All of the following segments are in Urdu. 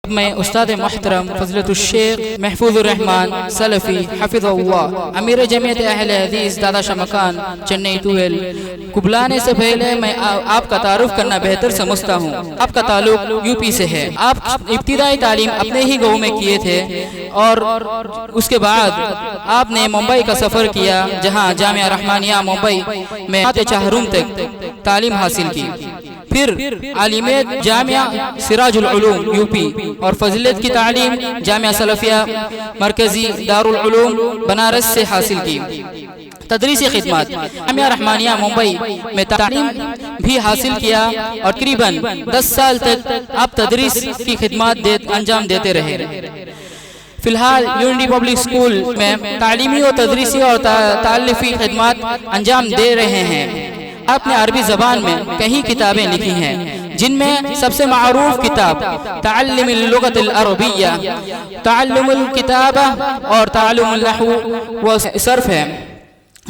میں استاد محترم فضلت الشیخ محفوظ الرحمن سلفی حفظ اللہ امیر جمعیت اہل حدیث دادا شاہ مکان چنئی ٹویل کو بلانے سے پہلے میں آپ کا تعارف کرنا بہتر سمجھتا ہوں۔ آپ کا تعلق یو پی سے ہے۔ آپ ابتدائی تعلیم اپنے ہی گاؤں میں کیے تھے اور اس کے بعد آپ نے ممبئی کا سفر کیا، جہاں جامعہ رحمانیہ ممبئی میں چہارم تک تعلیم حاصل کی۔ پھر عالمیت جامعہ سراج العلوم یو پی اور فضیلت کی تعلیم جامعہ سلفیہ مرکزی دارالعلوم بنارس سے حاصل کی۔ تدریسی خدمات جامعہ رحمانیہ ممبئی میں تعلیم بھی حاصل کیا اور تقریباً 10 سال تک آپ تدریس کی خدمات انجام دیتے رہے۔ فی الحال یونٹی پبلک سکول میں تعلیمی و تدریسی اور تعلیفی خدمات انجام دے رہے ہیں۔ آپ نے عربی زبان میں کئی کتابیں لکھی ہیں، جن میں سب سے معروف کتاب تعلم اللغت العربیہ، تعلم الکتابہ اور تعلم النحو و صرف ہے،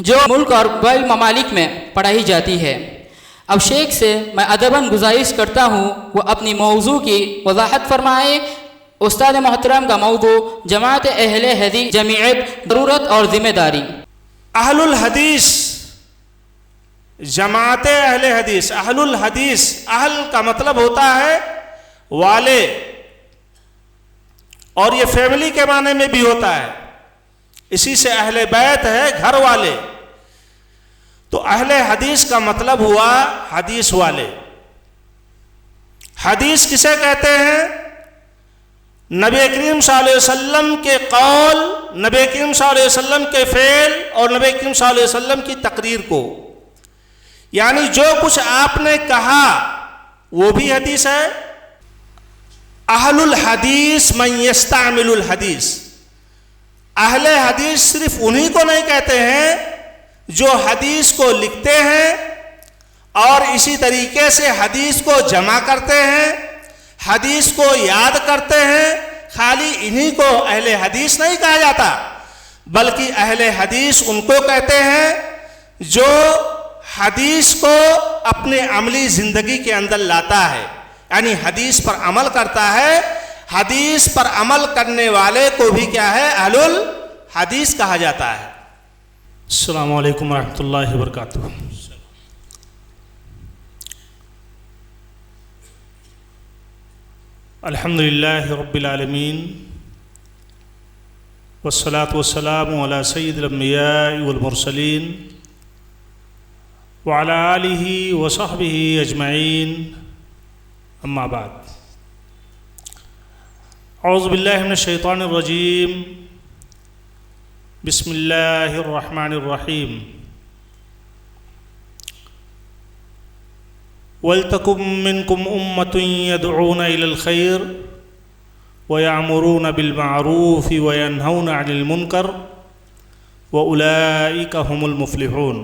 جو ملک اور بین الممالک میں پڑھائی جاتی ہے۔ اب شیخ سے میں ادباً گزارش کرتا ہوں وہ اپنی موضوع کی وضاحت فرمائے۔ استاد محترم کا موضوع جماعت اہل حدیث جمعیت، ضرورت اور ذمہ داری۔ اہل الحدیث، جماعت اہل حدیث، اہل الحدیث، اہل کا مطلب ہوتا ہے والے، اور یہ فیملی کے معنی میں بھی ہوتا ہے، اسی سے اہل بیت ہے گھر والے۔ تو اہل حدیث کا مطلب ہوا حدیث والے۔ حدیث کسے کہتے ہیں؟ نبی کریم صلی اللہ علیہ وسلم کے قول، نبی کریم صلی اللہ علیہ وسلم کے فعل اور نبی کریم صلی اللہ علیہ وسلم کی تقریر کو، یعنی جو کچھ آپ نے کہا وہ بھی حدیث ہے۔ اہل الحدیث من یستعمل الحدیث، اہل حدیث صرف انہی کو نہیں کہتے ہیں جو حدیث کو لکھتے ہیں اور اسی طریقے سے حدیث کو جمع کرتے ہیں، حدیث کو یاد کرتے ہیں، خالی انہی کو اہل حدیث نہیں کہا جاتا، بلکہ اہل حدیث ان کو کہتے ہیں جو حدیث کو اپنے عملی زندگی کے اندر لاتا ہے، یعنی حدیث پر عمل کرتا ہے۔ حدیث پر عمل کرنے والے کو بھی کیا ہے؟ اہل الحدیث کہا جاتا ہے۔ السلام علیکم ورحمۃ اللہ وبرکاتہ۔ الحمد للہ رب العالمین والصلاة والسلام علی سید الانبیاء والمرسلین وعلی آلہ وصحبہ اجمعین، اما بعد۔ اعوذ باللہ من الشیطان الرجیم، بسم اللہ الرحمن الرحیم۔ وَلْتَكُن مِّنكُمْ أُمَّةٌ يَدْعُونَ إِلَى الْخَيْرِ وَيَأْمُرُونَ بِالْمَعْرُوفِ وَيَنْهَوْنَ عَنِ الْمُنكَرِ وَأُولَئِكَ هُمُ الْمُفْلِحُونَ۔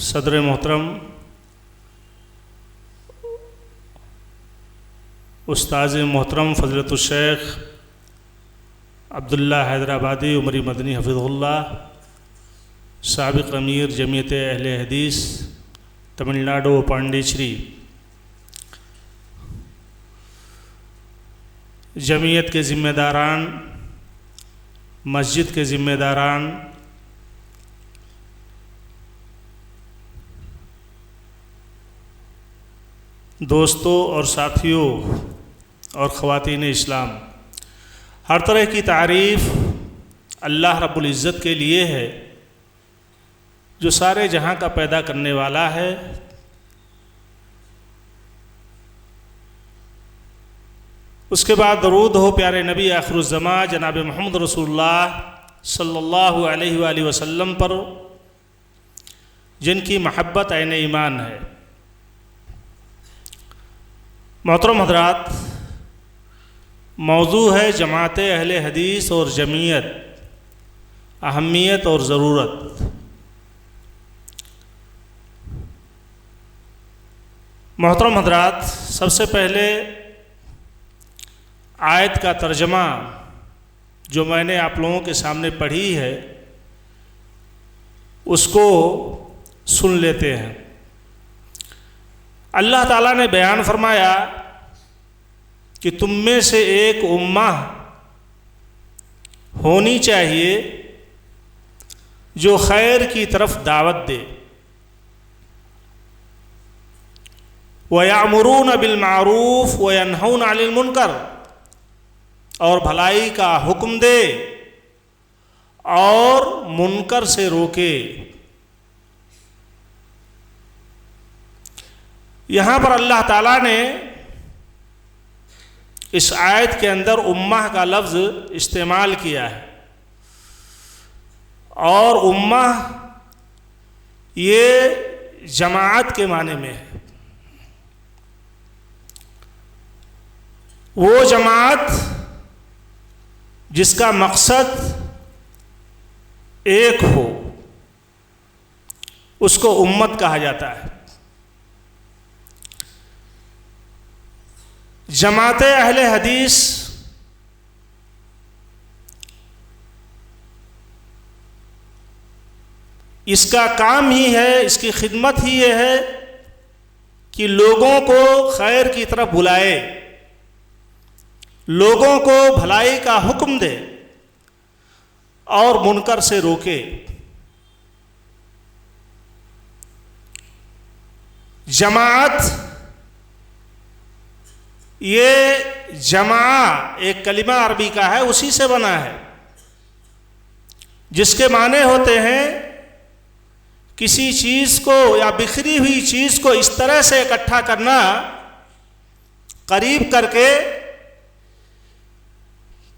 صدر محترم استاذ محترم فضلت الشیخ عبداللہ حیدرآبادی عمری مدنی حفظ اللہ، سابق امیر جمعیت اہل حدیث تمل ناڈو و پانڈیچری، جمعیت کے ذمہ داران، مسجد کے ذمہ داران، دوستوں اور ساتھیوں اور خواتین اسلام، ہر طرح کی تعریف اللہ رب العزت کے لیے ہے جو سارے جہاں کا پیدا کرنے والا ہے۔ اس کے بعد درود ہو پیارے نبی آخر الزماں جناب محمد رسول اللہ صلی اللہ علیہ وآلہ وسلم پر، جن کی محبت عین ایمان ہے۔ محترم حضرات، موضوع ہے جماعت اہل حدیث اور جمعیت، اہمیت اور ضرورت۔ محترم حضرات، سب سے پہلے آیت کا ترجمہ جو میں نے آپ لوگوں کے سامنے پڑھی ہے، اس کو سن لیتے ہیں۔ اللہ تعالیٰ نے بیان فرمایا کہ تم میں سے ایک امہ ہونی چاہیے جو خیر کی طرف دعوت دے، وَيَأْمُرُونَ بِالْمَعْرُوفِ وَيَنْهَوْنَ عَنِ الْمُنْكَرِ، اور بھلائی کا حکم دے اور منکر سے روکے۔ یہاں پر اللہ تعالیٰ نے اس آیت کے اندر امہ کا لفظ استعمال کیا ہے، اور امہ یہ جماعت کے معنی میں ہے، وہ جماعت جس کا مقصد ایک ہو اس کو امت کہا جاتا ہے۔ جماعت اہل حدیث اس کا کام ہی ہے، اس کی خدمت ہی یہ ہے کہ لوگوں کو خیر کی طرف بلائے، لوگوں کو بھلائی کا حکم دے اور منکر سے روکے۔ جماعت یہ جماع ایک کلمہ عربی کا ہے، اسی سے بنا ہے، جس کے معنی ہوتے ہیں کسی چیز کو یا بکھری ہوئی چیز کو اس طرح سے اکٹھا کرنا، قریب کر کے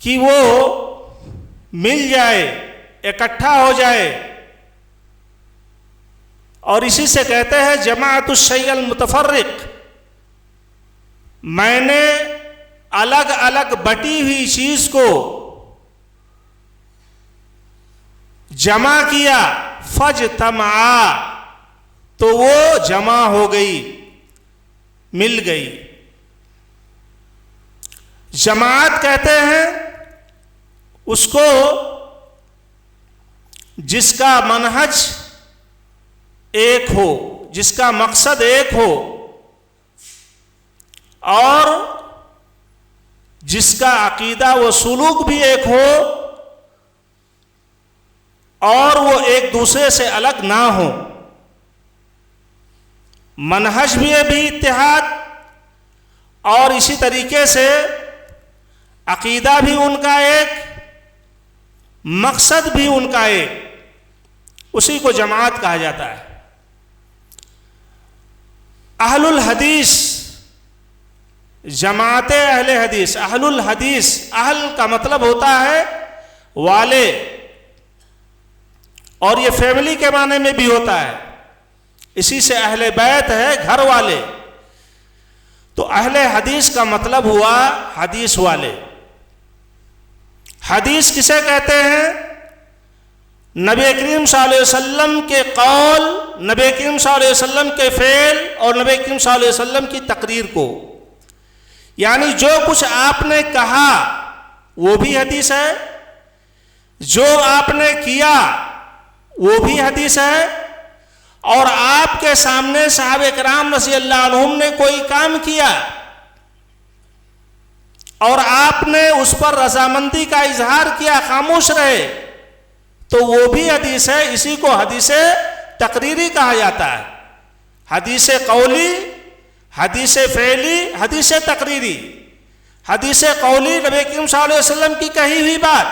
کہ وہ مل جائے، اکٹھا ہو جائے، اور اسی سے کہتے ہیں جماعت الشیء المتفرق۔ میں نے الگ الگ بٹی ہوئی چیز کو جمع کیا، فاجتمعا، تو وہ جمع ہو گئی، مل گئی۔ جماعت کہتے ہیں اس کو جس کا منہج ایک ہو، جس کا مقصد ایک ہو، اور جس کا عقیدہ و سلوک بھی ایک ہو، اور وہ ایک دوسرے سے الگ نہ ہو، منہج بھی اتحاد، اور اسی طریقے سے عقیدہ بھی ان کا ایک، مقصد بھی ان کا ایک، اسی کو جماعت کہا جاتا ہے۔ اہل الحدیث، جماعت اہل حدیث، اہل الحدیث، اہل کا مطلب ہوتا ہے والے، اور یہ فیملی کے معنی میں بھی ہوتا ہے، اسی سے اہل بیت ہے گھر والے، تو اہل حدیث کا مطلب ہوا حدیث والے۔ حدیث کسے کہتے ہیں؟ نبی کریم صلی اللہ علیہ وسلم کے قول، نبی کریم صلی اللہ علیہ وسلم کے فعل، اور نبی کریم صلی اللہ علیہ وسلم کی تقریر کو، یعنی جو کچھ آپ نے کہا وہ بھی حدیث ہے، جو آپ نے کیا وہ بھی حدیث ہے، اور آپ کے سامنے صحابہ کرام رضی اللہ عنہم نے کوئی کام کیا اور آپ نے اس پر رضامندی کا اظہار کیا، خاموش رہے، تو وہ بھی حدیث ہے۔ اسی کو حدیث تقریری کہا جاتا ہے، حدیث قولی، حدیث فعلی، حدیث تقریری۔ حدیث قولی نبی کریم صلی اللہ علیہ وسلم کی کہی ہوئی بات،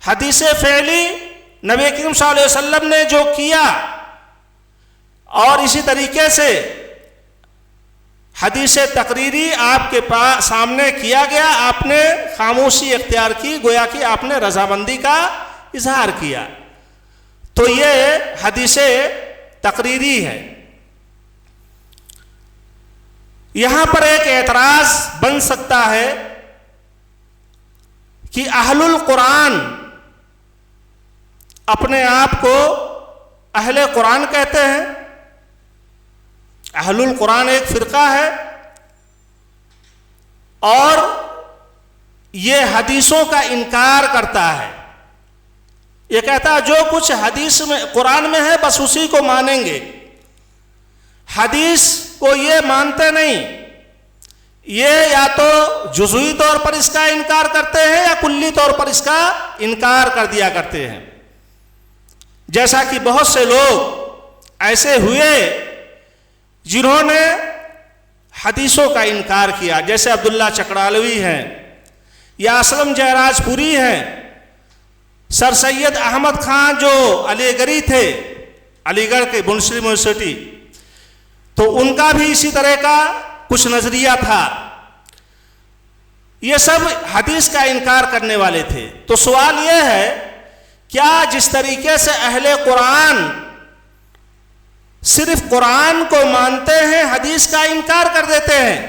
حدیث فعلی نبی کریم صلی اللہ علیہ وسلم نے جو کیا، اور اسی طریقے سے حدیث تقریری آپ کے سامنے کیا گیا، آپ نے خاموشی اختیار کی، گویا کہ آپ نے رضامندی کا اظہار کیا، تو یہ حدیث تقریری ہے۔ یہاں پر ایک اعتراض بن سکتا ہے کہ اہل القرآن اپنے آپ کو اہل قرآن کہتے ہیں، اہل القرآن ایک فرقہ ہے، اور یہ حدیثوں کا انکار کرتا ہے، یہ کہتا ہے جو کچھ حدیث میں قرآن میں ہے بس اسی کو مانیں گے، حدیث کو یہ مانتے نہیں، یہ یا تو جزوی طور پر اس کا انکار کرتے ہیں یا کلی طور پر اس کا انکار کر دیا کرتے ہیں. جیسا کہ بہت سے لوگ ایسے ہوئے جنہوں نے حدیثوں کا انکار کیا، جیسے عبداللہ چکڑالوی ہیں یا اسلم جہراج پوری ہیں، سر سید احمد خان جو علی گڑھی تھے، علی گڑھ کے مسلم یونیورسٹی، تو ان کا بھی اسی طرح کا کچھ نظریہ تھا. یہ سب حدیث کا انکار کرنے والے تھے. تو سوال یہ ہے، کیا جس طریقے سے اہل قرآن صرف قرآن کو مانتے ہیں، حدیث کا انکار کر دیتے ہیں،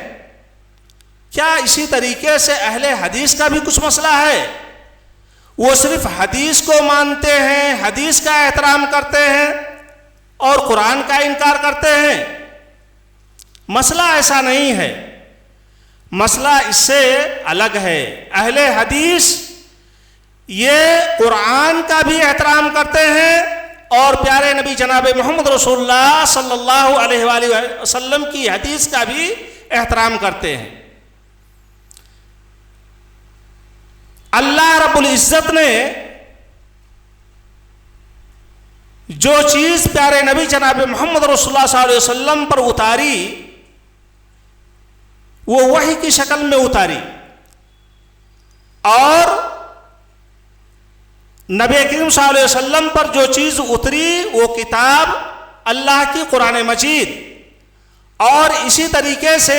کیا اسی طریقے سے اہل حدیث کا بھی کچھ مسئلہ ہے؟ وہ صرف حدیث کو مانتے ہیں، حدیث کا احترام کرتے ہیں اور قرآن کا انکار کرتے ہیں؟ مسئلہ ایسا نہیں ہے، مسئلہ اس سے الگ ہے. اہل حدیث یہ قرآن کا بھی احترام کرتے ہیں اور پیارے نبی جناب محمد رسول اللہ صلی اللہ علیہ وآلہ وسلم کی حدیث کا بھی احترام کرتے ہیں. اللہ رب العزت نے جو چیز پیارے نبی جناب محمد رسول اللہ صلی اللہ علیہ وسلم پر اتاری، وہ وحی کی شکل میں اتاری، اور نبی کریم صلی اللہ علیہ وسلم پر جو چیز اتری وہ کتاب اللہ کی قرآن مجید. اور اسی طریقے سے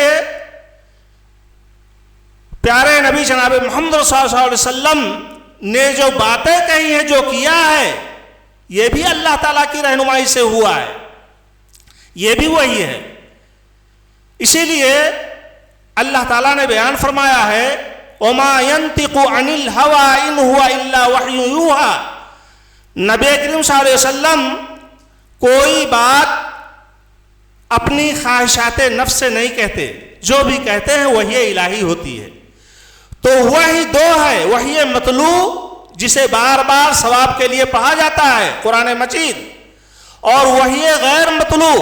پیارے نبی جناب محمد صلی اللہ علیہ وسلم نے جو باتیں کہی ہیں، جو کیا ہے، یہ بھی اللہ تعالیٰ کی رہنمائی سے ہوا ہے، یہ بھی وہی ہے. اسی لیے اللہ تعالیٰ نے بیان فرمایا ہے، وَمَا يَنْتِقُ عَنِ الْهَوَىٰ إِنْ هُوَ إِلَّا وَحْيٌ يُوحَىٰ. نبی کریم صلی اللہ علیہ وسلم کوئی بات اپنی خواہشات نفس سے نہیں کہتے، جو بھی کہتے ہیں وحی الہی ہوتی ہے. تو وحی دو ہے، وحی مطلوع جسے بار بار ثواب کے لیے پڑھا جاتا ہے قرآن مجید، اور وحی غیر مطلوع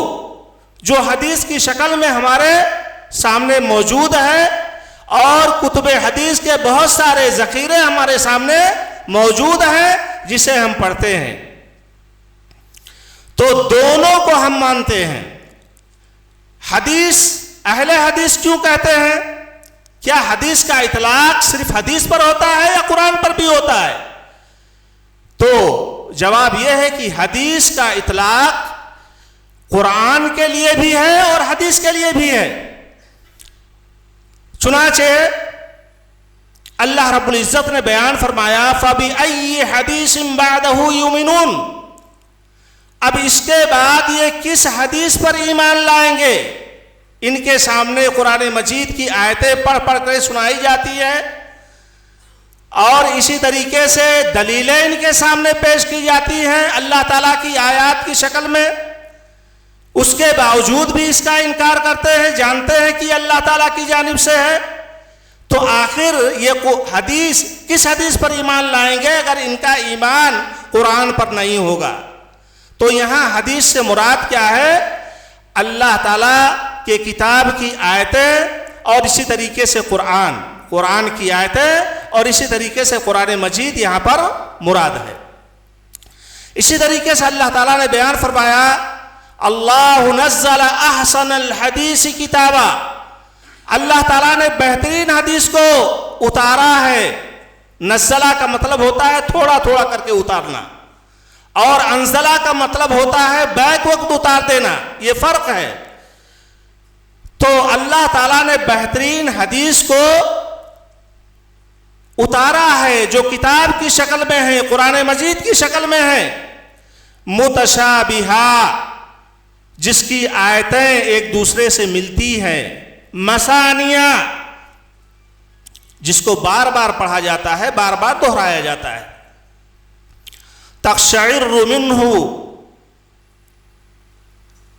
جو حدیث کی شکل میں ہمارے سامنے موجود ہے، اور کتب حدیث کے بہت سارے ذخیرے ہمارے سامنے موجود ہیں جسے ہم پڑھتے ہیں. تو دونوں کو ہم مانتے ہیں. حدیث، اہل حدیث کیوں کہتے ہیں؟ کیا حدیث کا اطلاق صرف حدیث پر ہوتا ہے یا قرآن پر بھی ہوتا ہے؟ تو جواب یہ ہے کہ حدیث کا اطلاق قرآن کے لیے بھی ہے اور حدیث کے لیے بھی ہے. چنانچہ اللہ رب العزت نے بیان فرمایا، فَبِأَيِّ حَدِيثٍ بَعْدَهُ يُؤْمِنُونَ. اب اس کے بعد یہ کس حدیث پر ایمان لائیں گے؟ ان کے سامنے قرآن مجید کی آیتیں پڑھ پڑھ کر سنائی جاتی ہیں، اور اسی طریقے سے دلیلیں ان کے سامنے پیش کی جاتی ہیں اللہ تعالیٰ کی آیات کی شکل میں. اس کے باوجود بھی اس کا انکار کرتے ہیں، جانتے ہیں کہ اللہ تعالیٰ کی جانب سے ہے. تو آخر یہ حدیث، کس حدیث پر ایمان لائیں گے اگر ان کا ایمان قرآن پر نہیں ہوگا؟ تو یہاں حدیث سے مراد کیا ہے؟ اللہ تعالیٰ کے کتاب کی آیتیں اور اسی طریقے سے قرآن کی آیتیں اور اسی طریقے سے قرآن مجید یہاں پر مراد ہے. اسی طریقے سے اللہ تعالیٰ نے بیان فرمایا، اللہ نزل احسن الحدیث کتابا. اللہ تعالیٰ نے بہترین حدیث کو اتارا ہے. نزلہ کا مطلب ہوتا ہے تھوڑا تھوڑا کر کے اتارنا، اور انزلہ کا مطلب ہوتا ہے بیک وقت اتار دینا. یہ فرق ہے. تو اللہ تعالیٰ نے بہترین حدیث کو اتارا ہے جو کتاب کی شکل میں ہے، قرآن مجید کی شکل میں ہے. متشابہہ، جس کی آیتیں ایک دوسرے سے ملتی ہیں. مثانیہ، جس کو بار بار پڑھا جاتا ہے، بار بار دہرایا جاتا ہے. تقشعر منہ،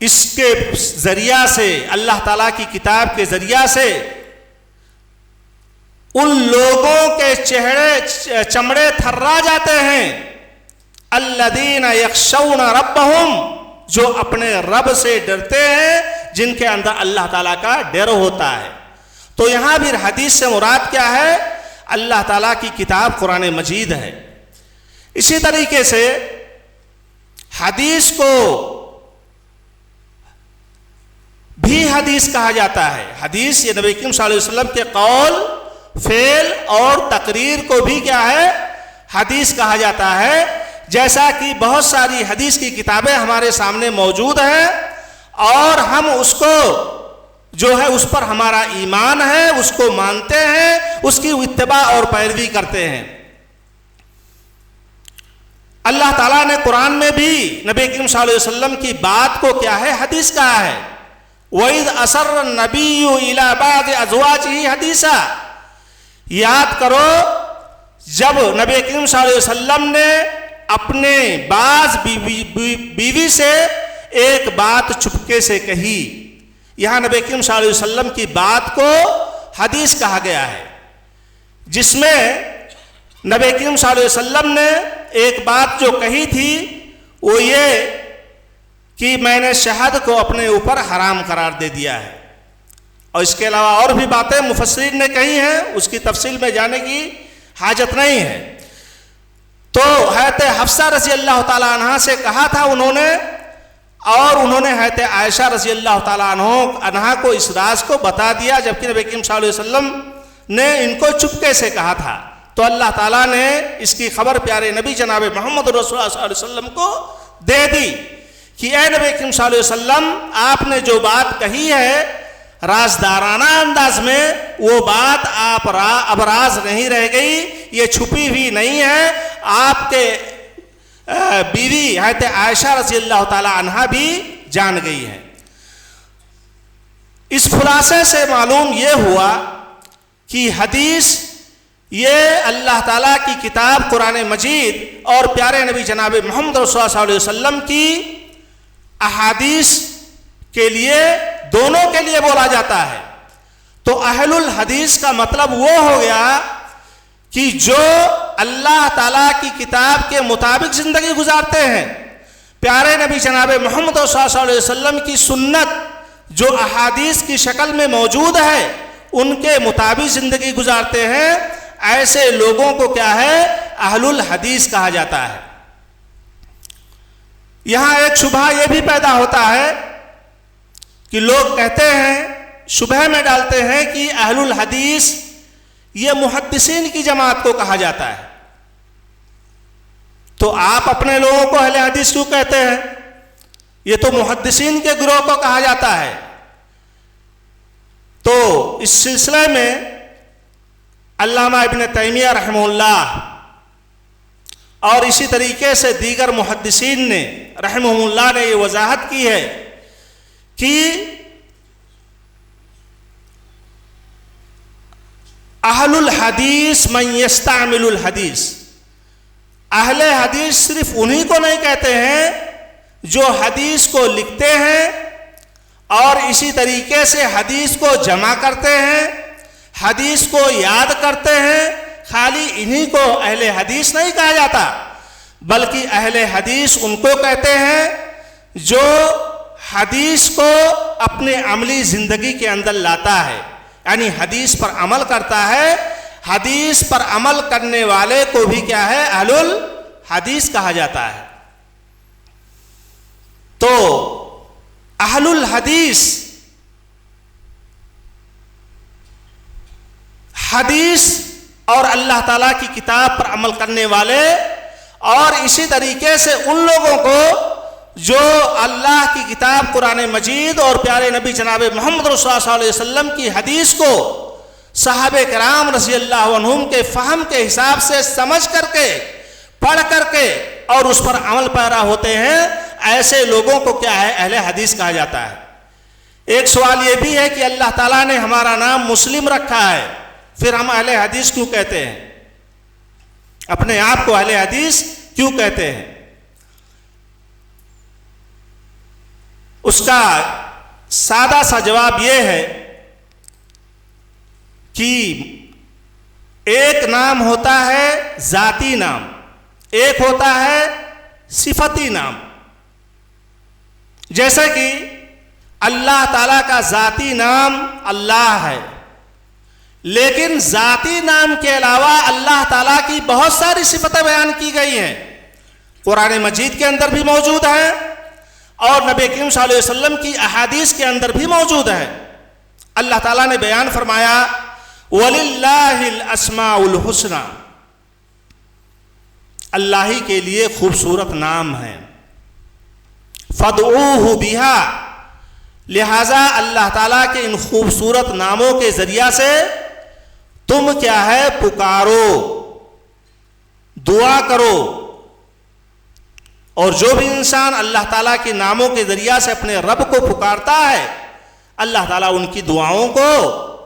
اس کے ذریعہ سے، اللہ تعالیٰ کی کتاب کے ذریعہ سے ان لوگوں کے چمڑے تھرا جاتے ہیں. الذین یخشون ربہم، جو اپنے رب سے ڈرتے ہیں. جن کے اندر اللہ تعالیٰ کا ڈر ہوتا ہے۔ تو یہاں بھی حدیث سے مراد کیا ہے؟ اللہ تعالیٰ کی کتاب قرآن مجید ہے۔ اسی طریقے سے حدیث کو بھی حدیث کہا جاتا ہے۔ حدیث یہ نبی کریم صلی اللہ علیہ وسلم کے قول، فعل اور تقریر کو بھی کیا ہے؟ حدیث کہا جاتا ہے۔ جیسا کہ بہت ساری حدیث کی کتابیں ہمارے سامنے موجود ہیں اور ہم اس کو جو ہے اس پر ہمارا ایمان ہے، اس کو مانتے ہیں، اس کی اتباع اور پیروی کرتے ہیں۔ اللہ تعالیٰ نے قرآن میں بھی نبی کریم صلی اللہ علیہ وسلم کی بات کو کیا ہے؟ حدیث کہا ہے۔ وَإِذْ أَسَرَّ النَّبِيُّ إِلَىٰ بَعْضِ أَزْوَاجِهِ حَدِيثًا، یاد کرو جب نبی کریم صلی اللہ علیہ وسلم نے اپنے بعض بیوی سے ایک بات چپکے سے کہی، یہاں نبی کریم صلی اللہ علیہ وسلم کی بات کو حدیث کہا گیا ہے، جس میں نبی کریم صلی اللہ علیہ وسلم نے ایک بات جو کہی تھی وہ یہ کہ میں نے شہد کو اپنے اوپر حرام قرار دے دیا ہے، اور اس کے علاوہ اور بھی باتیں مفسرین نے کہی ہیں، اس کی تفصیل میں جانے کی حاجت نہیں ہے۔ تو حضرت حفصہ رضی اللہ تعالیٰ عنہ سے کہا تھا انہوں نے، اور انہوں نے حضرت عائشہ رضی اللہ تعالیٰ عنہ کو اس راز کو بتا دیا، جبکہ نبی کریم صلی اللہ علیہ وسلم نے ان کو چپکے سے کہا تھا۔ تو اللہ تعالیٰ نے اس کی خبر پیارے نبی جناب محمد رسول اللہ صلی اللہ علیہ وسلم کو دے دی کہ اے نبی کریم صلی اللہ علیہ وسلم، آپ نے جو بات کہی ہے رازدارانہ انداز میں، وہ بات اب راز نہیں رہ گئی، یہ چھپی ہوئی نہیں ہے، آپ کے بیوی حضرت عائشہ رضی اللہ تعالی عنہا بھی جان گئی ہے۔ اس خلاصے سے معلوم یہ ہوا کہ حدیث یہ اللہ تعالیٰ کی کتاب قرآن مجید اور پیارے نبی جناب محمد رسول اللہ صلی اللہ علیہ وسلم کی احادیث کے لیے، دونوں کے لیے بولا جاتا ہے۔ تو اہل الحدیث کا مطلب وہ ہو گیا کہ جو اللہ تعالیٰ کی کتاب کے مطابق زندگی گزارتے ہیں، پیارے نبی جناب محمد صلی اللہ علیہ وسلم کی سنت جو احادیث کی شکل میں موجود ہے ان کے مطابق زندگی گزارتے ہیں، ایسے لوگوں کو کیا ہے؟ اہل الحدیث کہا جاتا ہے۔ یہاں ایک شبہ یہ بھی پیدا ہوتا ہے کہ لوگ کہتے ہیں، شبہ میں ڈالتے ہیں کہ اہل الحدیث یہ محدثین کی جماعت کو کہا جاتا ہے، تو آپ اپنے لوگوں کو اہل حدیث کیوں کہتے ہیں؟ یہ تو محدثین کے گروہ کو کہا جاتا ہے۔ تو اس سلسلے میں علامہ ابن تیمیہ رحمہ اللہ اور اسی طریقے سے دیگر محدثین نے رحمہ اللہ نے یہ وضاحت کی ہے کہ اہل الحدیث من یستعمل الحدیث، اہل حدیث صرف انہی کو نہیں کہتے ہیں جو حدیث کو لکھتے ہیں اور اسی طریقے سے حدیث کو جمع کرتے ہیں، حدیث کو یاد کرتے ہیں، خالی انہی کو اہل حدیث نہیں کہا جاتا، بلکہ اہل حدیث ان کو کہتے ہیں جو حدیث کو اپنے عملی زندگی کے اندر لاتا ہے، یعنی حدیث پر عمل کرتا ہے۔ حدیث پر عمل کرنے والے کو بھی کیا ہے؟ اہل الحدیث کہا جاتا ہے۔ تو اہل الحدیث حدیث اور اللہ تعالیٰ کی کتاب پر عمل کرنے والے، اور اسی طریقے سے ان لوگوں کو جو اللہ کی کتاب قرآن مجید اور پیارے نبی جناب محمد رسول اللہ صلی اللہ علیہ وسلم کی حدیث کو صحابہ کرام رضی اللہ عنہم کے فہم کے حساب سے سمجھ کر کے، پڑھ کر کے اور اس پر عمل پیرا ہوتے ہیں، ایسے لوگوں کو کیا ہے؟ اہل حدیث کہا جاتا ہے۔ ایک سوال یہ بھی ہے کہ اللہ تعالیٰ نے ہمارا نام مسلم رکھا ہے، پھر ہم اہل حدیث کیوں کہتے ہیں؟ اپنے آپ کو اہل حدیث کیوں کہتے ہیں؟ اس کا سادہ سا جواب یہ ہے کہ ایک نام ہوتا ہے ذاتی نام، ایک ہوتا ہے صفتی نام۔ جیسے کہ اللہ تعالیٰ کا ذاتی نام اللہ ہے، لیکن ذاتی نام کے علاوہ اللہ تعالیٰ کی بہت ساری صفتیں بیان کی گئی ہیں، قرآن مجید کے اندر بھی موجود ہیں اور نبی کریم صلی اللہ علیہ وسلم کی احادیث کے اندر بھی موجود ہے۔ اللہ تعالیٰ نے بیان فرمایا وَلِلَّهِ الْأَسْمَاءُ الْحُسْنَى، اللہ ہی کے لیے خوبصورت نام ہے، فَادْعُوهُ بِهَا، لہٰذا اللہ تعالیٰ کے ان خوبصورت ناموں کے ذریعہ سے تم کیا ہے پکارو، دعا کرو، اور جو بھی انسان اللہ تعالیٰ کے ناموں کے ذریعہ سے اپنے رب کو پکارتا ہے اللہ تعالیٰ ان کی دعاؤں کو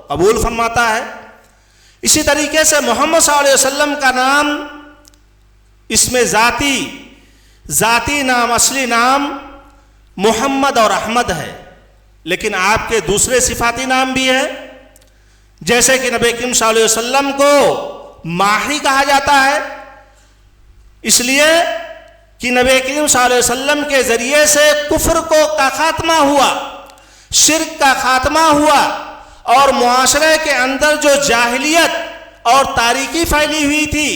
قبول فرماتا ہے۔ اسی طریقے سے محمد صلی اللہ علیہ وسلم کا نام، اس میں ذاتی نام، اصلی نام محمد اور احمد ہے، لیکن آپ کے دوسرے صفاتی نام بھی ہیں، جیسے کہ نبی کریم صلی اللہ علیہ وسلم کو ماہی کہا جاتا ہے، اس لیے کہ نبی کریم صلی اللہ علیہ وسلم کے ذریعے سے کفر کا خاتمہ ہوا، شرک کا خاتمہ ہوا، اور معاشرے کے اندر جو جاہلیت اور تاریکی پھیلی ہوئی تھی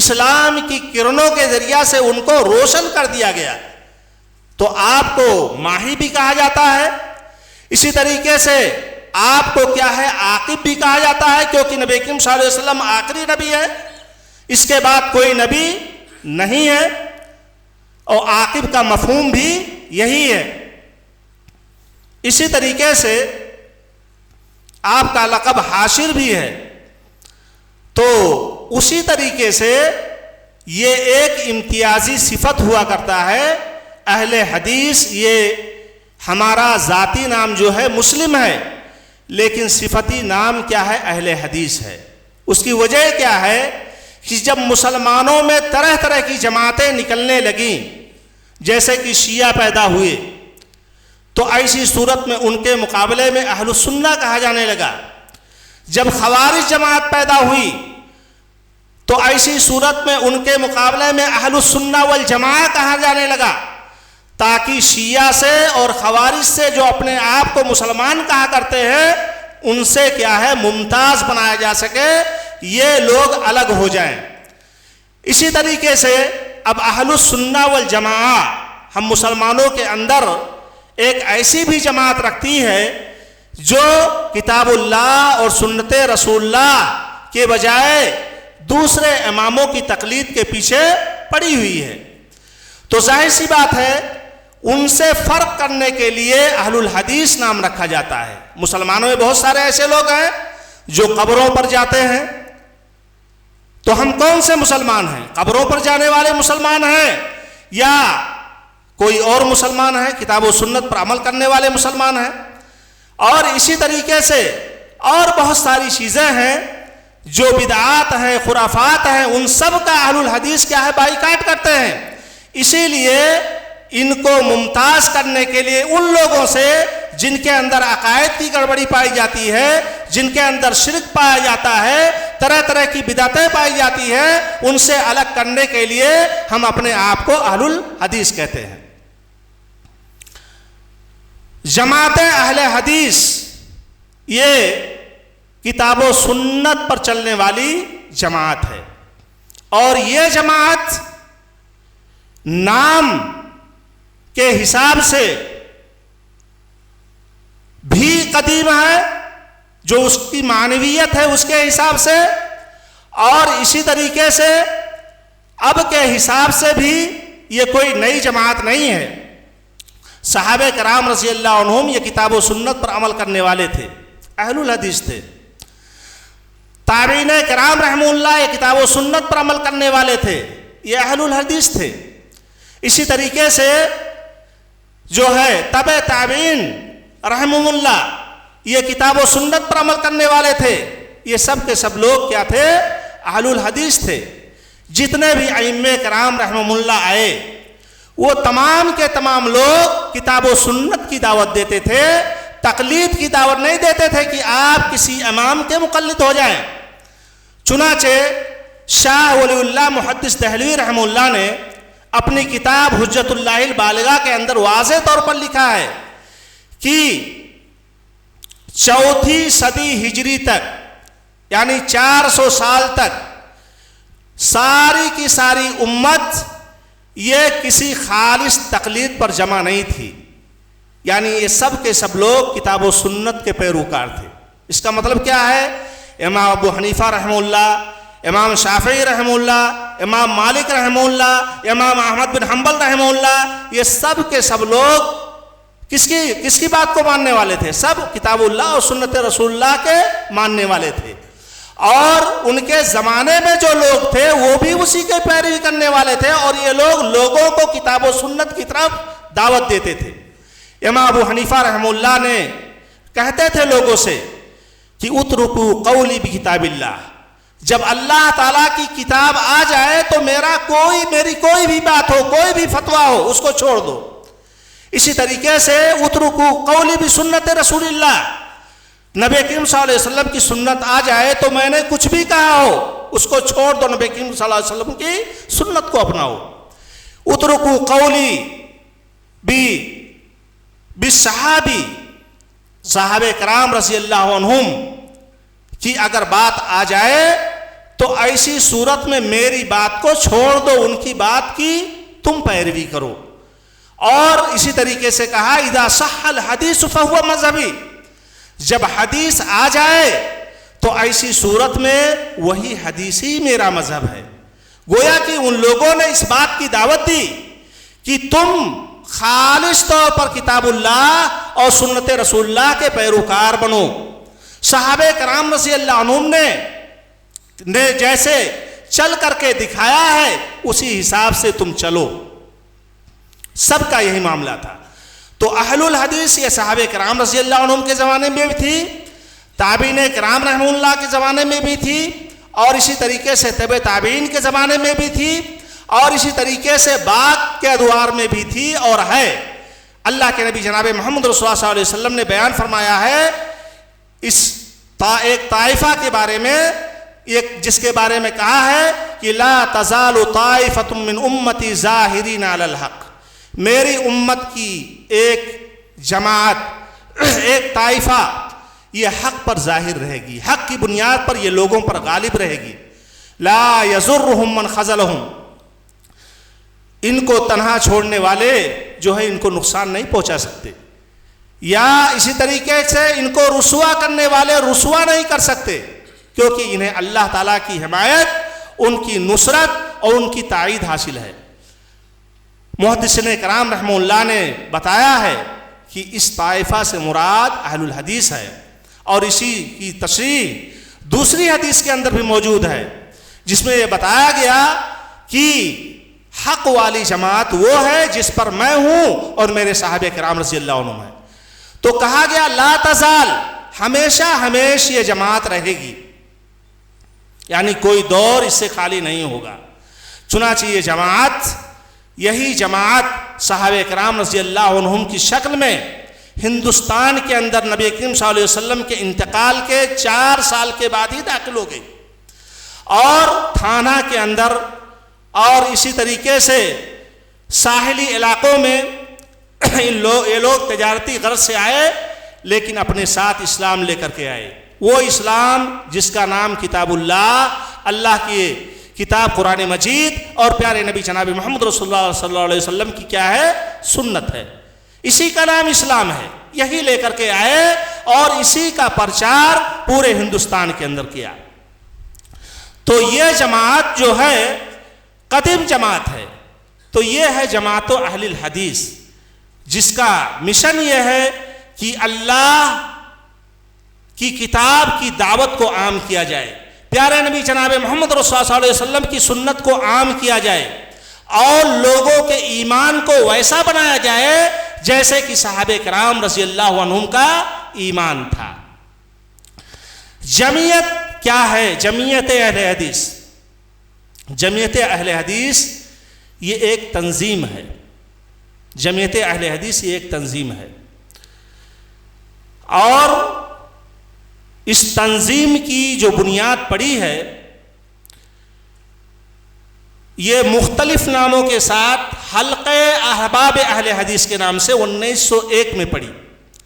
اسلام کی کرنوں کے ذریعہ سے ان کو روشن کر دیا گیا، تو آپ کو ماہی بھی کہا جاتا ہے۔ اسی طریقے سے آپ کو کیا ہے عاقب بھی کہا جاتا ہے، کیونکہ نبی کریم صلی اللہ علیہ وسلم آخری نبی ہے، اس کے بعد کوئی نبی نہیں ہے، اور عاقب کا مفہوم بھی یہی ہے۔ اسی طریقے سے آپ کا لقب حاشر بھی ہے، تو اسی طریقے سے یہ ایک امتیازی صفت ہوا کرتا ہے اہل حدیث۔ یہ ہمارا ذاتی نام جو ہے مسلم ہے، لیکن صفتی نام کیا ہے اہل حدیث ہے۔ اس کی وجہ کیا ہے کہ جب مسلمانوں میں طرح طرح کی جماعتیں نکلنے لگیں، جیسے کہ شیعہ پیدا ہوئے، تو ایسی صورت میں ان کے مقابلے میں اہل السنہ کہا جانے لگا۔ جب خوارج جماعت پیدا ہوئی تو ایسی صورت میں ان کے مقابلے میں اہل السنہ والجماعہ کہا جانے لگا، تاکہ شیعہ سے اور خوارج سے جو اپنے آپ کو مسلمان کہا کرتے ہیں ان سے کیا ہے ممتاز بنایا جا سکے، یہ لوگ الگ ہو جائیں۔ اسی طریقے سے اب اہل السنہ والجماعہ ہم مسلمانوں کے اندر ایک ایسی بھی جماعت رکھتی ہے جو کتاب اللہ اور سنت رسول اللہ کے بجائے دوسرے اماموں کی تقلید کے پیچھے پڑی ہوئی ہے۔ تو ظاہر سی بات ہے ان سے فرق کرنے کے لیے اہل الحدیث نام رکھا جاتا ہے۔ مسلمانوں میں بہت سارے ایسے لوگ ہیں جو قبروں پر جاتے ہیں، تو ہم کون سے مسلمان ہیں؟ قبروں پر جانے والے مسلمان ہیں یا کوئی اور مسلمان ہے؟ کتاب و سنت پر عمل کرنے والے مسلمان ہیں۔ اور اسی طریقے سے اور بہت ساری چیزیں ہیں جو بدعات ہیں، خرافات ہیں، ان سب کا اہل الحدیث کیا ہے بائیکاٹ کرتے ہیں۔ اسی لیے ان کو ممتاز کرنے کے لیے ان لوگوں سے جن کے اندر عقائد کی گڑبڑی پائی جاتی ہے، جن کے اندر شرک پایا جاتا ہے، طرح طرح کی بدعتیں پائی جاتی ہیں، ان سے الگ کرنے کے لیے ہم اپنے آپ کو اہل الحدیث کہتے ہیں۔ جماعت اہل حدیث یہ کتاب و سنت پر چلنے والی جماعت ہے، اور یہ جماعت نام کے حساب سے بھی قدیم ہے، جو اس کی معنویت ہے اس کے حساب سے، اور اسی طریقے سے اب کے حساب سے بھی یہ کوئی نئی جماعت نہیں ہے۔ صحابہ کرام رضی اللہ عنہم یہ کتاب و سنت پر عمل کرنے والے تھے، اہل الحدیث تھے۔ تابعین کرام رحمہ اللہ یہ کتاب و سنت پر عمل کرنے والے تھے، یہ اہل الحدیث تھے۔ اسی طریقے سے جو ہے تبع تابعین رحمہ اللہ یہ کتاب و سنت پر عمل کرنے والے تھے، یہ سب کے سب لوگ کیا تھے؟ اہل الحدیث تھے۔ جتنے بھی ائمہ کرام رحمہ اللہ آئے وہ تمام کے تمام لوگ کتاب و سنت کی دعوت دیتے تھے، تقلید کی دعوت نہیں دیتے تھے کہ آپ کسی امام کے مقلد ہو جائیں۔ چنانچہ شاہ ولی اللہ محدث دہلوی رحمہ اللہ نے اپنی کتاب حجت اللہ البالغہ کے اندر واضح طور پر لکھا ہے کہ چوتھی صدی ہجری تک یعنی 400 سال تک ساری کی ساری امت یہ کسی خالص تقلید پر جمع نہیں تھی، یعنی یہ سب کے سب لوگ کتاب و سنت کے پیروکار تھے۔ اس کا مطلب کیا ہے؟ امام ابو حنیفہ رحمہ اللہ، امام شافعی رحمہ اللہ، امام مالک رحمہ اللہ، امام احمد بن حنبل رحمہ اللہ، یہ سب کے سب لوگ کس کی بات کو ماننے والے تھے؟ سب کتاب اللہ اور سنت رسول اللہ کے ماننے والے تھے، اور ان کے زمانے میں جو لوگ تھے وہ بھی اسی کے پیروی کرنے والے تھے، اور یہ لوگ لوگوں کو کتاب و سنت کی طرف دعوت دیتے تھے۔ امام ابو حنیفہ رحمہ اللہ نے کہتے تھے لوگوں سے کہ اترکو قولی بکتاب اللہ، جب اللہ تعالیٰ کی کتاب آ جائے تو میری کوئی بھی بات ہو، کوئی بھی فتویٰ ہو، اس کو چھوڑ دو۔ اسی طریقے سے اترکو قولی بسنت رسول اللہ، نبی کریم صلی اللہ علیہ وسلم کی سنت آ جائے تو میں نے کچھ بھی کہا ہو اس کو چھوڑ دو، نبی کریم صلی اللہ علیہ وسلم کی سنت کو اپناؤ۔ اترکو قولی بالصحابی، صحابہ کرام رضی اللہ عنہم کی اگر بات آ جائے تو ایسی صورت میں میری بات کو چھوڑ دو، ان کی بات کی تم پیروی کرو۔ اور اسی طریقے سے کہا اذا صح الحدیث فہو مذہبی، جب حدیث آ جائے تو ایسی صورت میں وہی حدیث ہی میرا مذہب ہے۔ گویا کہ ان لوگوں نے اس بات کی دعوت دی کہ تم خالص طور پر کتاب اللہ اور سنت رسول اللہ کے پیروکار بنو۔ صحابہ کرام رضی اللہ عنہم نے جیسے چل کر کے دکھایا ہے اسی حساب سے تم چلو، سب کا یہی معاملہ تھا۔ تو اہل الحدیث یہ صحابہ کرام رضی اللہ عنہم کے زمانے میں بھی تھی، تابعین کرام رحمہ اللہ کے زمانے میں بھی تھی، اور اسی طریقے سے تبع تابعین کے زمانے میں بھی تھی، اور اسی طریقے سے بعد کے ادوار میں بھی تھی اور ہے۔ اللہ کے نبی جناب محمد رسول اللہ صلی اللہ علیہ وسلم نے بیان فرمایا ہے اس ایک طائفہ کے بارے میں، جس کے بارے میں کہا ہے کہ لا تزال طائفۃ من امتی ظاہرین علی الحق، میری امت کی ایک جماعت، ایک طائفہ یہ حق پر ظاہر رہے گی، حق کی بنیاد پر یہ لوگوں پر غالب رہے گی۔ لا یضرہم من خذلہم، ان کو تنہا چھوڑنے والے جو ہے ان کو نقصان نہیں پہنچا سکتے، یا اسی طریقے سے ان کو رسوا کرنے والے رسوا نہیں کر سکتے، کیونکہ انہیں اللہ تعالیٰ کی حمایت، ان کی نصرت اور ان کی تائید حاصل ہے۔ محدثین کرام رحمہ اللہ نے بتایا ہے کہ اس طائفہ سے مراد اہل الحدیث ہے، اور اسی کی تشریح دوسری حدیث کے اندر بھی موجود ہے جس میں یہ بتایا گیا کہ حق والی جماعت وہ ہے جس پر میں ہوں اور میرے صحابہ کرام رضی اللہ عنہم ہیں۔ تو کہا گیا لا تزال، ہمیشہ ہمیش یہ جماعت رہے گی، یعنی کوئی دور اس سے خالی نہیں ہوگا۔ چنانچہ یہ جماعت، یہی جماعت صحابہ کرام رضی اللہ عنہم کی شکل میں ہندوستان کے اندر نبی کریم صلی اللہ علیہ وسلم کے انتقال کے 4 سال کے بعد ہی داخل ہو گئی، اور تھانہ کے اندر اور اسی طریقے سے ساحلی علاقوں میں یہ لوگ تجارتی غرض سے آئے، لیکن اپنے ساتھ اسلام لے کر کے آئے، وہ اسلام جس کا نام کتاب اللہ کی کتاب قرآن مجید اور پیارے نبی جناب محمد رسول اللہ صلی اللہ علیہ وسلم کی کیا ہے؟ سنت ہے، اسی کا نام اسلام ہے، یہی لے کر کے آئے اور اسی کا پرچار پورے ہندوستان کے اندر کیا۔ تو یہ جماعت جو ہے قدیم جماعت ہے، تو یہ ہے جماعت اہل الحدیث، جس کا مشن یہ ہے کہ اللہ کی کتاب کی دعوت کو عام کیا جائے، پیارے نبی جناب محمد رسول اللہ صلی اللہ علیہ وسلم کی سنت کو عام کیا جائے، اور لوگوں کے ایمان کو ویسا بنایا جائے جیسے کہ صحابہ کرام رضی اللہ عنہم کا ایمان تھا۔ جمعیت کیا ہے؟ جمعیت اہل حدیث، جمعیت اہل حدیث یہ ایک تنظیم ہے، جمعیت اہل حدیث یہ ایک تنظیم ہے، اور اس تنظیم کی جو بنیاد پڑی ہے یہ مختلف ناموں کے ساتھ حلقہ احباب اہل حدیث کے نام سے 1901 میں پڑی،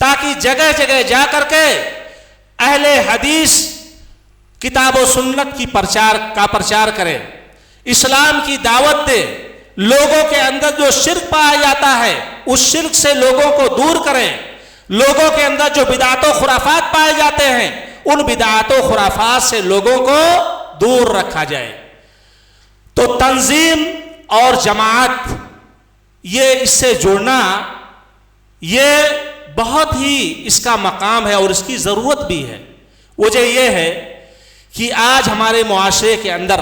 تاکہ جگہ جگہ جا کر کے اہل حدیث کتاب و سنت کی پرچار کرے، اسلام کی دعوت دے، لوگوں کے اندر جو شرک پایا جاتا ہے اس شرک سے لوگوں کو دور کریں، لوگوں کے اندر جو بدعات و خرافات پائے جاتے ہیں ان بدعات و خرافات سے لوگوں کو دور رکھا جائے۔ تو تنظیم اور جماعت یہ اس سے جڑنا یہ بہت ہی اس کا مقام ہے اور اس کی ضرورت بھی ہے۔ وجہ یہ ہے کہ آج ہمارے معاشرے کے اندر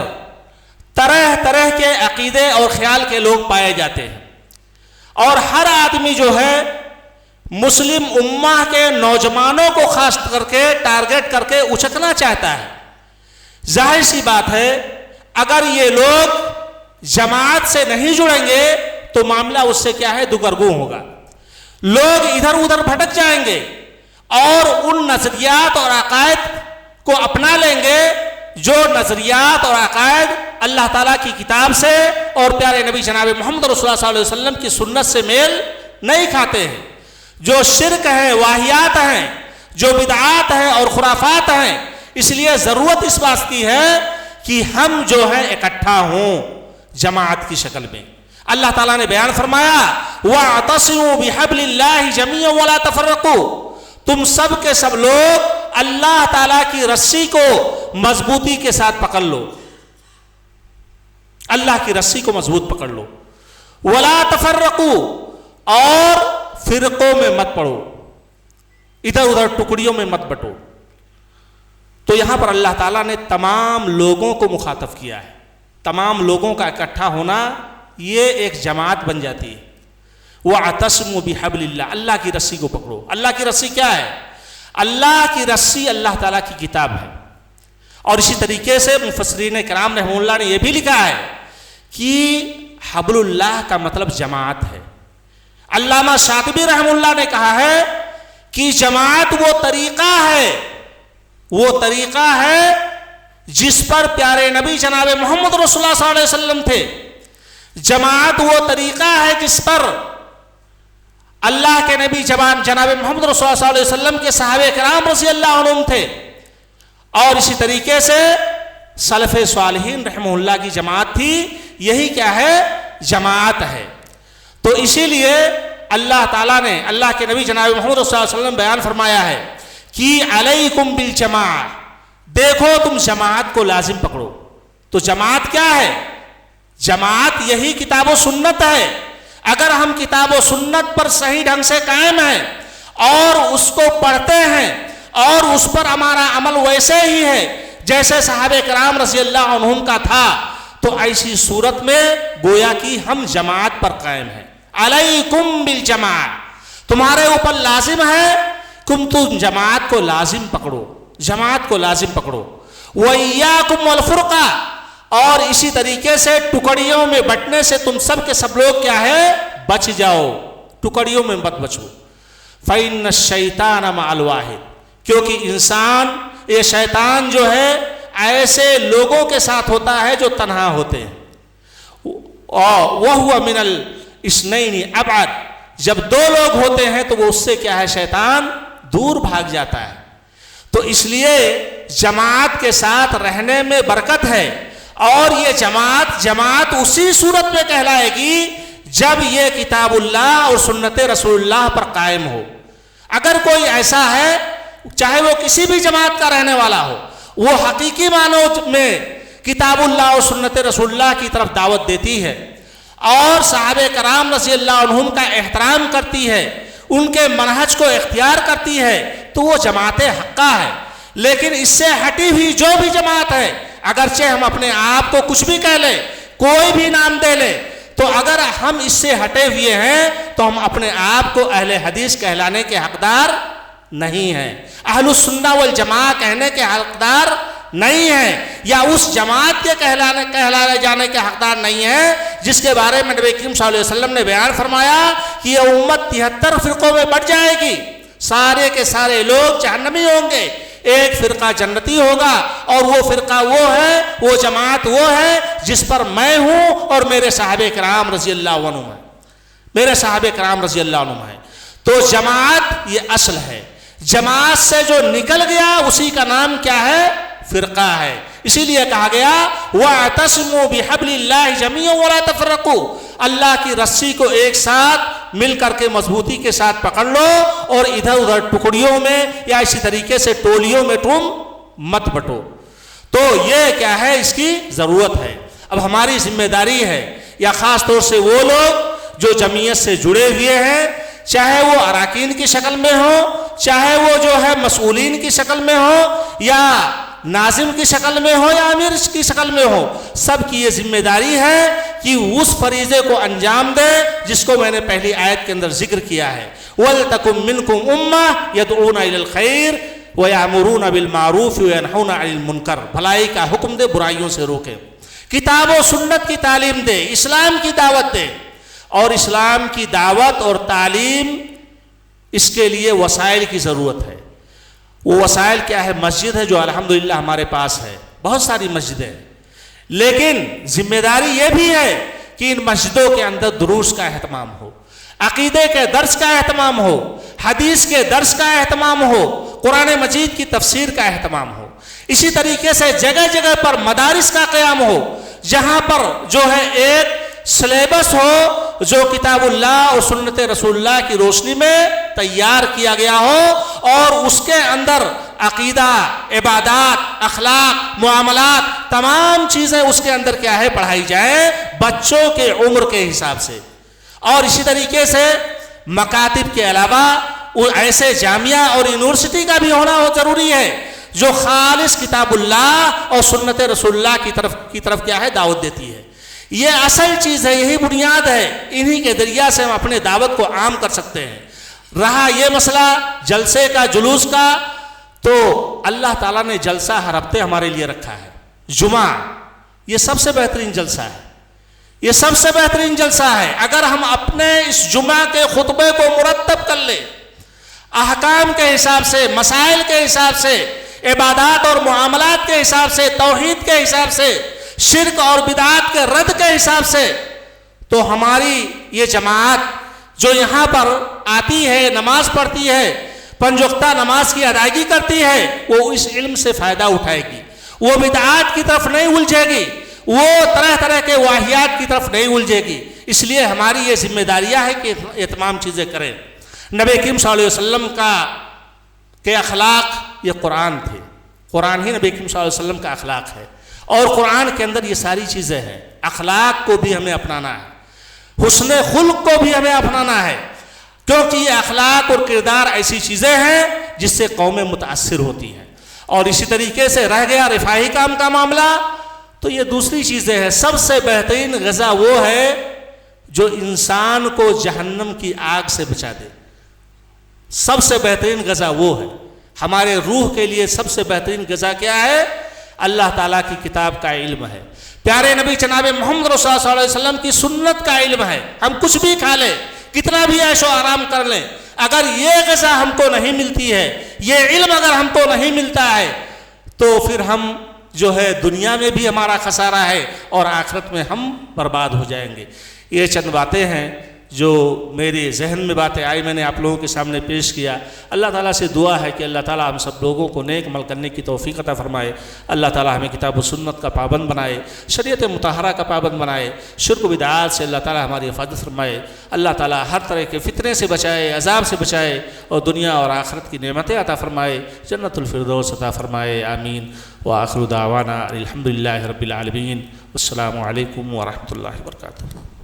طرح طرح کے عقیدے اور خیال کے لوگ پائے جاتے ہیں، اور ہر آدمی جو ہے مسلم امہ کے نوجوانوں کو خاص کر کے ٹارگٹ کر کے اچکنا چاہتا ہے۔ ظاہر سی بات ہے اگر یہ لوگ جماعت سے نہیں جڑیں گے تو معاملہ اس سے کیا ہے دگرگوں ہوگا، لوگ ادھر ادھر بھٹک جائیں گے اور ان نظریات اور عقائد کو اپنا لیں گے جو نظریات اور عقائد اللہ تعالیٰ کی کتاب سے اور پیارے نبی جناب محمد رسول اللہ صلی اللہ علیہ وسلم کی سنت سے میل نہیں کھاتے ہیں، جو شرک ہیں، واہیات ہیں، جو بدعات ہیں اور خرافات ہیں۔ اس لیے ضرورت اس بات کی ہے کہ ہم جو ہے اکٹھا ہوں جماعت کی شکل میں۔ اللہ تعالیٰ نے بیان فرمایا وَاعْتَصِمُوا بِحَبْلِ اللَّهِ جَمِيعًا وَلَا تَفَرَّقُوا، تم سب کے سب لوگ اللہ تعالیٰ کی رسی کو مضبوطی کے ساتھ پکڑ لو، اللہ کی رسی کو مضبوط پکڑ لو، وَلَا تَفَرَّقُوا، اور فرقوں میں مت پڑو، ادھر ادھر ٹکڑیوں میں مت بٹو۔ تو یہاں پر اللہ تعالیٰ نے تمام لوگوں کو مخاطب کیا ہے، تمام لوگوں کا اکٹھا ہونا یہ ایک جماعت بن جاتی ہے۔ وَاعْتَصِمُوا بِحَبْلِ اللَّهِ، اللہ کی رسی کو پکڑو۔ اللہ کی رسی کیا ہے؟ اللہ کی رسی اللہ تعالیٰ کی کتاب ہے، اور اسی طریقے سے مفسرین کرام رحمہ اللہ نے یہ بھی لکھا ہے کہ حبل اللہ کا مطلب جماعت ہے۔ علامہ شاطبی رحمہ اللہ نے کہا ہے کہ جماعت وہ طریقہ ہے جس پر پیارے نبی جناب محمد رسول اللہ صلی اللہ علیہ وسلم تھے، جماعت وہ طریقہ ہے جس پر اللہ کے نبی جناب محمد رسول اللہ صلی اللہ علیہ وسلم کے صحابہ کرام رضی اللہ عنہم تھے، اور اسی طریقے سے سلف صالحین رحمہ اللہ کی جماعت تھی۔ یہی کیا ہے؟ جماعت ہے۔ تو اسی لیے اللہ تعالیٰ نے اللہ کے نبی جناب محمد رسول اللہ علیہ وسلم بیان فرمایا ہے کہ علیکم بالجماعہ، دیکھو تم جماعت کو لازم پکڑو۔ تو جماعت کیا ہے؟ جماعت یہی کتاب و سنت ہے۔ اگر ہم کتاب و سنت پر صحیح ڈھنگ سے قائم ہیں اور اس کو پڑھتے ہیں اور اس پر ہمارا عمل ویسے ہی ہے جیسے صحابہ کرام رضی اللہ عنہم کا تھا، تو ایسی صورت میں گویا کہ ہم جماعت پر قائم ہیں۔ علیکم بالجماعہ، تمہارے اوپر لازم ہے تم جماعت کو لازم پکڑو، جماعت کو لازم پکڑو۔ وَإِيَّاكُمْ وَالْفُرْقَةَ، اور اسی طریقے سے ٹکڑیوں میں بٹنے سے تم سب کے سب لوگ کیا ہے؟ بچ جاؤ، ٹکڑیوں میں مت بچو۔ فَإِنَّ الشَّيْطَانَ مَعَ الْوَاحِدِ، کیونکہ انسان یہ شیطان جو ہے ایسے لوگوں کے ساتھ ہوتا ہے جو تنہا ہوتے ہیں۔ وَهُوَ مِنَ الْإِثْنَيْنِ أَبْعَدَ، جب دو لوگ ہوتے ہیں تو وہ اس سے کیا ہے؟ شیطان دور بھاگ جاتا ہے۔ تو اس لیے جماعت کے ساتھ رہنے میں برکت ہے، اور یہ جماعت اسی صورت میں کہلائے گی جب یہ کتاب اللہ اور سنت رسول اللہ پر قائم ہو۔ اگر کوئی ایسا ہے چاہے وہ کسی بھی جماعت کا رہنے والا ہو، وہ حقیقی معنوں میں کتاب اللہ اور سنت رسول اللہ کی طرف دعوت دیتی ہے اور صحابہ کرام رضی اللہ عنہم کا احترام کرتی ہے، ان کے منہج کو اختیار کرتی ہے، تو وہ جماعت حقہ ہے۔ لیکن اس سے ہٹی ہوئی جو بھی جماعت ہے، اگرچہ ہم اپنے آپ کو کچھ بھی کہہ لیں، کوئی بھی نام دے لیں، تو اگر ہم اس سے ہٹے ہوئے ہیں تو ہم اپنے آپ کو اہل حدیث کہلانے کے حقدار نہیں ہیں، اہل السنہ والجماعہ کہنے کے حقدار نہیں ہیں، یا اس جماعت کے کہلانے جانے کے حقدار نہیں ہیں جس کے بارے میں نبی کریم صلی اللہ علیہ وسلم نے بیان فرمایا کہ یہ امت 73 فرقوں میں بٹ جائے گی، سارے کے سارے لوگ جہنمی ہوں گے، ایک فرقہ جنتی ہوگا، اور وہ فرقہ وہ ہے، وہ جماعت وہ ہے جس پر میں ہوں اور میرے صحابہ کرام رضی اللہ عنہم ہیں، میرے صحابہ کرام رضی اللہ عنہم ہیں۔ تو جماعت یہ اصل ہے، جماعت سے جو نکل گیا اسی کا نام کیا ہے؟ فرقہ ہے۔ اسی لیے کہا گیا وَاعْتَصِمُوا بِحَبْلِ اللَّهِ جَمِيعًا وَلَا تَفَرَّقُوا، اللہ کی رسی کو ایک ساتھ مل کر کے مضبوطی کے ساتھ پکڑ لو اور ادھر ادھر ٹکڑیوں میں یا اسی طریقے سے ٹولیوں میں تم مت بٹو۔ تو یہ کیا ہے؟ اس کی ضرورت ہے۔ اب ہماری ذمہ داری ہے، یا خاص طور سے وہ لوگ جو جمعیت سے جڑے ہوئے ہیں، چاہے وہ اراکین کی شکل میں ہو، چاہے وہ جو ہے مسئولین کی شکل میں ہو، یا ناظم کی شکل میں ہو، یا امیر کی شکل میں ہو، سب کی یہ ذمہ داری ہے کہ اس فریضے کو انجام دے جس کو میں نے پہلی آیت کے اندر ذکر کیا ہے، وَلْتَكُمْ مِنْكُمْ أُمَّةٌ يَدْعُونَ إِلَى الْخَيْرِ وَيَأْمُرُونَ بِالْمَعْرُوفِ وَيَنْهَوْنَ عَنِ الْمُنْكَرِ، بھلائی کا حکم دے، برائیوں سے روکے، کتاب و سنت کی تعلیم دے، اسلام کی دعوت دے۔ اور اسلام کی دعوت اور تعلیم، اس کے لیے وسائل کی ضرورت ہے۔ وہ وسائل کیا ہے؟ مسجد ہے جو الحمدللہ ہمارے پاس ہے، بہت ساری مسجدیں ہیں، لیکن ذمہ داری یہ بھی ہے کہ ان مسجدوں کے اندر دروس کا اہتمام ہو، عقیدے کے درس کا اہتمام ہو، حدیث کے درس کا اہتمام ہو، قرآن مجید کی تفسیر کا اہتمام ہو۔ اسی طریقے سے جگہ جگہ پر مدارس کا قیام ہو، جہاں پر جو ہے ایک سلیبس ہو جو کتاب اللہ اور سنت رسول اللہ کی روشنی میں تیار کیا گیا ہو، اور اس کے اندر عقیدہ، عبادات، اخلاق، معاملات، تمام چیزیں اس کے اندر کیا ہے؟ پڑھائی جائیں بچوں کے عمر کے حساب سے۔ اور اسی طریقے سے مکاتب کے علاوہ ایسے جامعہ اور یونیورسٹی کا بھی ہونا ضروری ہے جو خالص کتاب اللہ اور سنت رسول اللہ کی طرف کیا ہے؟ دعوت دیتی ہے۔ یہ اصل چیز ہے، یہی بنیاد ہے، انہی کے ذریعہ سے ہم اپنے دعوت کو عام کر سکتے ہیں۔ رہا یہ مسئلہ جلسے کا، جلوس کا، تو اللہ تعالیٰ نے جلسہ ہر ہفتے ہمارے لیے رکھا ہے۔ جمعہ یہ سب سے بہترین جلسہ ہے، یہ سب سے بہترین جلسہ ہے۔ اگر ہم اپنے اس جمعہ کے خطبے کو مرتب کر لیں، احکام کے حساب سے، مسائل کے حساب سے، عبادات اور معاملات کے حساب سے، توحید کے حساب سے، شرک اور بدعات کے رد کے حساب سے، تو ہماری یہ جماعت جو یہاں پر آتی ہے، نماز پڑھتی ہے، پنج وقتہ نماز کی ادائیگی کرتی ہے، وہ اس علم سے فائدہ اٹھائے گی، وہ بدعات کی طرف نہیں الجھے گی، وہ طرح طرح کے واہیات کی طرف نہیں الجھے گی۔ اس لیے ہماری یہ ذمہ داریاں ہے کہ یہ تمام چیزیں کریں۔ نبی کریم صلی اللہ علیہ وسلم کے اخلاق یہ قرآن تھے، قرآن ہی نبی کریم صلی اللہ علیہ وسلم کا اخلاق ہے، اور قرآن کے اندر یہ ساری چیزیں ہیں۔ اخلاق کو بھی ہمیں اپنانا ہے، حسن خلق کو بھی ہمیں اپنانا ہے، کیونکہ یہ اخلاق اور کردار ایسی چیزیں ہیں جس سے قومیں متاثر ہوتی ہیں۔ اور اسی طریقے سے رہ گیا رفاہی کام کا معاملہ، تو یہ دوسری چیزیں ہیں۔ سب سے بہترین غذا وہ ہے جو انسان کو جہنم کی آگ سے بچا دے، سب سے بہترین غذا وہ ہے۔ ہمارے روح کے لیے سب سے بہترین غذا کیا ہے؟ اللہ تعالیٰ کی کتاب کا علم ہے، پیارے نبی جناب محمد رسول اللہ صلی اللہ علیہ وسلم کی سنت کا علم ہے۔ ہم کچھ بھی کھا لیں، کتنا بھی عیش و آرام کر لیں، اگر یہ غذا ہم کو نہیں ملتی ہے، یہ علم اگر ہم کو نہیں ملتا ہے، تو پھر ہم جو ہے دنیا میں بھی ہمارا خسارہ ہے اور آخرت میں ہم برباد ہو جائیں گے۔ یہ چند باتیں ہیں جو میرے ذہن میں باتیں آئی، میں نے آپ لوگوں کے سامنے پیش کیا۔ اللہ تعالیٰ سے دعا ہے کہ اللہ تعالیٰ ہم سب لوگوں کو نیک عمل کرنے کی توفیق عطا فرمائے، اللہ تعالیٰ ہمیں کتاب و سنت کا پابند بنائے، شریعت مطہرہ کا پابند بنائے، شرک و بدعات سے اللہ تعالیٰ ہماری حفاظت فرمائے، اللہ تعالیٰ ہر طرح کے فتنے سے بچائے، عذاب سے بچائے، اور دنیا اور آخرت کی نعمتیں عطا فرمائے، جنت الفردوس عطا فرمائے، آمین۔ وآخر دعوانا الحمدللہ رب العالمین، والسلام علیکم ورحمۃ اللہ وبرکاتہ۔